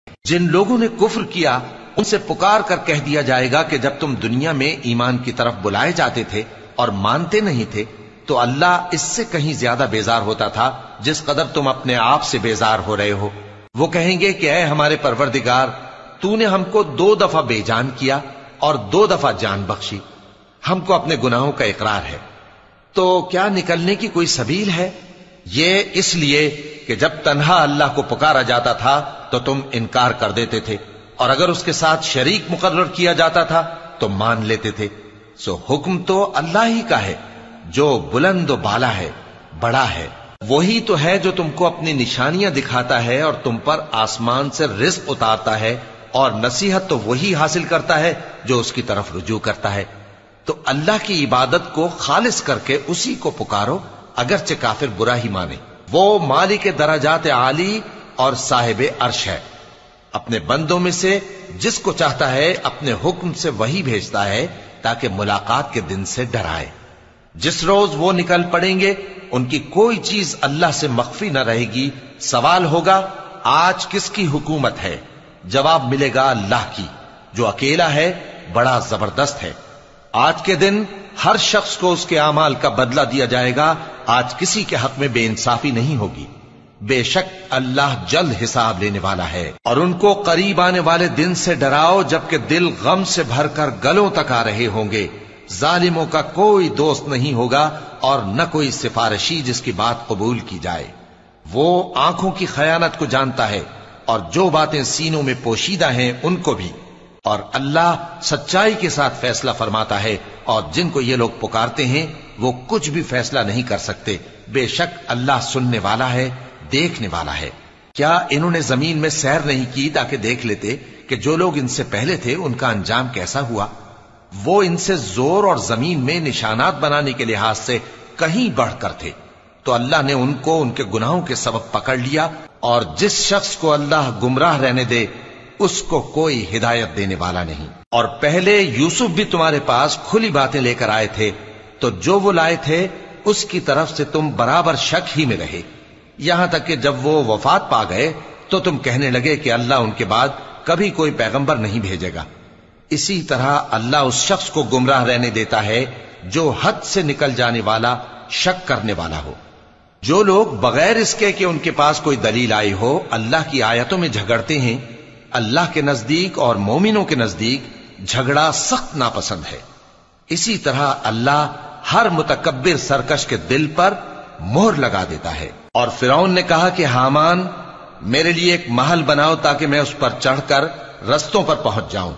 جن لوگوں نے کفر کیا ان سے پکار کر کہہ دیا جائے گا کہ جب تم دنیا میں ایمان کی طرف بلائے جاتے تھے اور مانتے نہیں تھے تو اللہ اس سے کہیں زیادہ بیزار ہوتا تھا جس قدر تم اپنے آپ سے بیزار ہو رہے ہو۔ وہ کہیں گے کہ اے ہمارے پروردگار، تو نے ہم کو 2 دفعہ بے جان کیا اور 2 دفعہ جان بخشی، ہم کو اپنے گناہوں کا اقرار ہے، تو کیا نکلنے کی کوئی سبیل ہے؟ یہ اس لیے کہ جب تنہا اللہ کو پکارا جاتا تھا تو تم انکار کر دیتے تھے، اور اگر اس کے ساتھ شریک مقرر کیا جاتا تھا تو مان لیتے تھے۔ سو حکم تو اللہ ہی کا ہے جو بلند و بالا ہے، بڑا ہے۔ وہی تو ہے جو تم کو اپنی نشانیاں دکھاتا ہے اور تم پر آسمان سے رزق اتارتا ہے، اور نصیحت تو وہی حاصل کرتا ہے جو اس کی طرف رجوع کرتا ہے۔ تو اللہ کی عبادت کو خالص کر کے اسی کو پکارو، اگرچہ کافر برا ہی مانے۔ وہ مالک درجات عالی اور صاحب عرش ہے، اپنے بندوں میں سے جس کو چاہتا ہے اپنے حکم سے وہی بھیجتا ہے تاکہ ملاقات کے دن سے ڈرائے۔ جس روز وہ نکل پڑیں گے ان کی کوئی چیز اللہ سے مخفی نہ رہے گی۔ سوال ہوگا آج کس کی حکومت ہے؟ جواب ملے گا اللہ کی، جو اکیلا ہے، بڑا زبردست ہے۔ آج کے دن ہر شخص کو اس کے اعمال کا بدلہ دیا جائے گا۔ آج کسی کے حق میں بے انصافی نہیں ہوگی۔ بے شک اللہ جلد حساب لینے والا ہے۔ اور ان کو قریب آنے والے دن سے ڈراؤ جبکہ دل غم سے بھر کر گلوں تک آ رہے ہوں گے۔ ظالموں کا کوئی دوست نہیں ہوگا اور نہ کوئی سفارشی جس کی بات قبول کی جائے۔ وہ آنکھوں کی خیانت کو جانتا ہے اور جو باتیں سینوں میں پوشیدہ ہیں ان کو بھی۔ اور اللہ سچائی کے ساتھ فیصلہ فرماتا ہے، اور جن کو یہ لوگ پکارتے ہیں وہ کچھ بھی فیصلہ نہیں کر سکتے۔ بے شک اللہ سننے والا ہے، دیکھنے والا ہے۔ کیا انہوں نے زمین میں سیر نہیں کی تاکہ دیکھ لیتے کہ جو لوگ ان سے پہلے تھے ان کا انجام کیسا ہوا؟ وہ ان سے زور اور زمین میں نشانات بنانے کے لحاظ سے کہیں بڑھ کر تھے، تو اللہ نے ان کو ان کے گناہوں کے سبب پکڑ لیا، اور جس شخص کو اللہ گمراہ رہنے دے اس کو کوئی ہدایت دینے والا نہیں۔ اور پہلے یوسف بھی تمہارے پاس کھلی باتیں لے کر آئے تھے، تو جو وہ لائے تھے اس کی طرف سے تم برابر شک ہی میں رہے، یہاں تک کہ جب وہ وفات پا گئے تو تم کہنے لگے کہ اللہ ان کے بعد کبھی کوئی پیغمبر نہیں بھیجے گا۔ اسی طرح اللہ اس شخص کو گمراہ رہنے دیتا ہے جو حد سے نکل جانے والا، شک کرنے والا ہو۔ جو لوگ بغیر اس کے کہ ان کے پاس کوئی دلیل آئی ہو اللہ کی آیتوں میں جھگڑتے ہیں، اللہ کے نزدیک اور مومنوں کے نزدیک جھگڑا سخت ناپسند ہے۔ اسی طرح اللہ ہر متکبر سرکش کے دل پر مہر لگا دیتا ہے۔ اور فرعون نے کہا کہ حامان میرے لیے ایک محل بناؤ تاکہ میں اس پر چڑھ کر رستوں پر پہنچ جاؤں۔